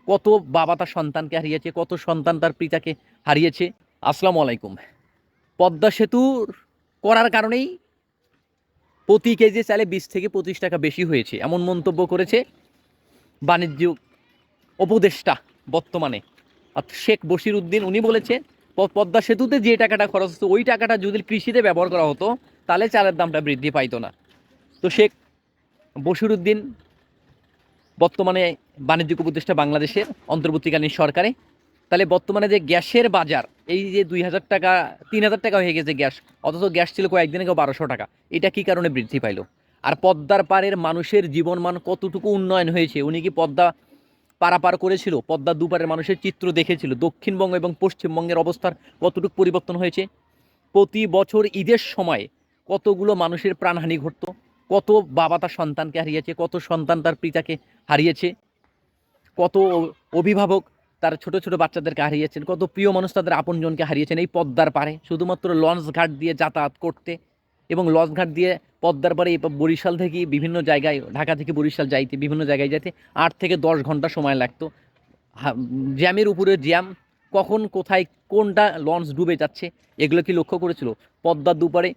কত বাবা তার সন্তানকে হারিয়েছে, কত সন্তান তার পিতাকে হারিয়েছে। আসসালামু আলাইকুম। পদ্মা সেতুর করার কারণেই প্রতি কেজি চালে 20 থেকে 25 টাকা বেশি হয়েছে, এমন মন্তব্য করেছে বাণিজ্য উপদেষ্টা বর্তমানে শেখ বশির উদ্দিন। উনি বলেছে পদ্মা সেতুতে যে টাকাটা খরচ হচ্ছে ওই টাকাটা যদি কৃষিতে ব্যবহার করা হতো তাহলে চালের দামটা বৃদ্ধি পাইতো না। তো শেখ বশির উদ্দিন বর্তমানে বাণিজ্যিক উপদেষ্টা বাংলাদেশের অন্তর্বর্তীকালীন সরকারে। তাহলে বর্তমানে যে গ্যাসের বাজার, এই যে 2000 টাকা 3000 টাকা হয়ে গেছে গ্যাস, অথচ গ্যাস ছিল কয়েকদিন আগে 1200 টাকা, এটা কি কারণে বৃদ্ধি পাইলো? আর পদ্মার পাড়ের মানুষের জীবনমান কতটুকু উন্নয়ন হয়েছে? উনি কি পদ্মা পারাপার করেছিল? পদ্মা দুপারের মানুষের চিত্র দেখেছিল? দক্ষিণবঙ্গ এবং পশ্চিমবঙ্গের অবস্থার কতটুকু পরিবর্তন হয়েছে? প্রতি বছর ঈদের সময় কতগুলো মানুষের প্রাণহানি ঘটতো, কত বাবা তার সন্তানকে হারিয়েছে, কত সন্তান তার পিতাকে হারিয়েছে, কত অভিভাবক তার ছোট ছোট বাচ্চাদেরকে হারিয়েছেন, কত প্রিয় মানুষ তাদের আপনজনকে হারিয়েছেন এই পদ্মার পাড়ে শুধুমাত্র লঞ্চ ঘাট দিয়ে যাতায়াত করতে। এবং লঞ্চ ঘাট দিয়ে পদ্মার পাড়ে বরিশাল থেকে বিভিন্ন জায়গায়, ঢাকা থেকে বরিশাল যাইতে, বিভিন্ন জায়গায় যাইতে 8 থেকে 10 ঘন্টা সময় লাগতো। জ্যামের উপরে জ্যাম, কখন কোথায় কোনটা লঞ্চ ডুবে যাচ্ছে এগুলো কি লক্ষ্য করেছিল? পদ্মার দুপারে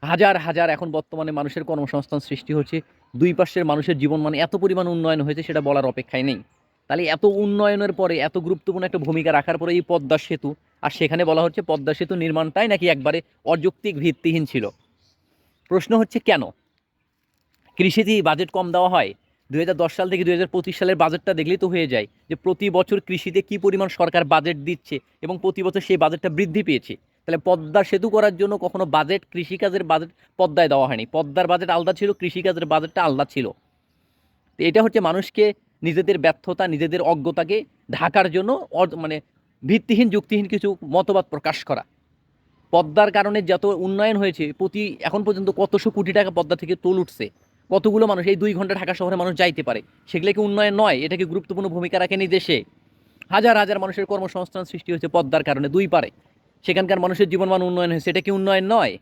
হাজার হাজার এখন বর্তমানে মানুষের কর্মসংস্থান সৃষ্টি হচ্ছে, দুই পাশের মানুষের জীবন মানে এত পরিমাণ উন্নয়ন হয়েছে সেটা বলার অপেক্ষায় নেই। তাহলে এত উন্নয়নের পরে, এত গুরুত্বপূর্ণ একটা ভূমিকা রাখার পরে এই পদ্মা সেতু, আর সেখানে বলা হচ্ছে পদ্মা সেতু নির্মাণটাই নাকি একবারে অযৌক্তিক, ভিত্তিহীন ছিল। প্রশ্ন হচ্ছে কেন? কৃষিতে বাজেট কম দেওয়া হয়? 2010 সাল থেকে 2025 সালের বাজেটটা দেখলেই তো হয়ে যায় যে প্রতি বছর কৃষিতে কি পরিমাণ সরকার বাজেট দিচ্ছে এবং প্রতি বছর সেই বাজেটটা বৃদ্ধি পেয়েছে। তাহলে পদ্মা সেতু করার জন্য কখনো বাজেট, কৃষিকাজের বাজেট পদ্মায় দেওয়া হয়নি। পদ্মার বাজেট আলাদা ছিল, কৃষিকাজের বাজেটটা আলাদা ছিল। তো এটা হচ্ছে মানুষকে নিজেদের ব্যর্থতা, নিজেদের অজ্ঞতাকে ঢাকার জন্য মানে ভিত্তিহীন, যুক্তিহীন কিছু মতবাদ প্রকাশ করা। পদ্মার কারণে যত উন্নয়ন হয়েছে, এখন পর্যন্ত কতশো কোটি টাকা পদ্মা থেকে টোল উঠছে, কতগুলো মানুষ এই 2 ঘন্টা ঢাকা শহরে মানুষ যাইতে পারে, সেগুলো কি উন্নয়ন নয়? এটা কি গুরুত্বপূর্ণ ভূমিকা রাখেনি দেশে? হাজার হাজার মানুষের কর্মসংস্থান সৃষ্টি হয়েছে পদ্মার কারণে, দুই পারে সেখানকার মানুষের জীবনমান উন্নয়ন হয়েছে, এটা কি উন্নয়ন নয়?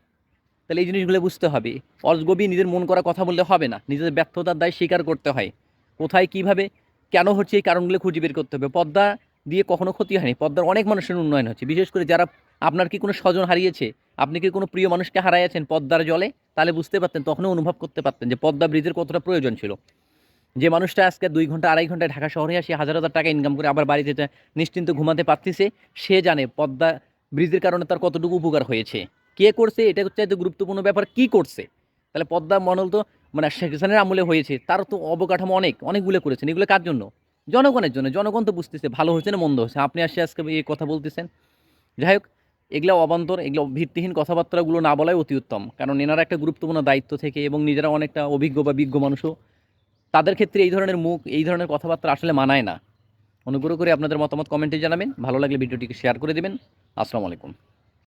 তাহলে এই জিনিসগুলো বুঝতে হবে। অজগবি নিজের মন করা কথা বললে হবে না, নিজেদের ব্যর্থতার দায় স্বীকার করতে হয়। কোথায়, কিভাবে, কেন হচ্ছে এই কারণগুলো খুঁজে বের করতে হবে। পদ্মা দিয়ে কখনো ক্ষতি হয়নি, পদ্মার অনেক মানুষের উন্নয়ন হচ্ছে। বিশেষ করে যারা, আপনার কি কোনো স্বজন হারিয়েছে, আপনি কি কোনো প্রিয় মানুষকে হারাইয়াছেন পদ্মার জলে, তাহলে বুঝতে পারতেন, তখনও অনুভব করতে পারতেন যে পদ্মা ব্রিজের কতটা প্রয়োজন ছিল। যে মানুষটা আজকে 2 ঘন্টা 2.5 ঘন্টায় ঢাকা শহরে আসে হাজার হাজার টাকা ইনকাম করে আবার বাড়িতে নিশ্চিন্ত ঘুমাতে পারতেছে, সে জানে পদ্মা ব্রিজের কারণে তার কতটুকু উপকার হয়েছে। কে করছে এটা হচ্ছে এত গুরুত্বপূর্ণ ব্যাপার, কি করছে। তাহলে পদ্মা মডেল তো মানে শেখ হাসিনার আমলে হয়েছে, তার তো অবকাঠামো অনেকগুলো করেছেন, এগুলো কার জন্য? জনগণের জন্য। জনগণ তো বুঝতেছে ভালো হয়েছে না মন্দ হয়েছে, আপনি আসে আজকে এই কথা বলতেছেন। যাই হোক, এগুলো অবান্তর, এগুলো ভিত্তিহীন কথাবার্তাগুলো না বলাই অতি উত্তম, কারণ এনারা একটা গুরুত্বপূর্ণ দায়িত্ব থেকে এবং নিজেরা অনেকটা অভিজ্ঞ বা বিজ্ঞ মানুষও, তাদের ক্ষেত্রে এই ধরনের মুখ, এই ধরনের কথাবার্তা আসলে মানায় না। অনুগ্রহ করে আপনাদের মতামত কমেন্টে জানাবেন, ভালো লাগলে ভিডিওটিকে শেয়ার করে দেবেন। আসসালামু আলাইকুম।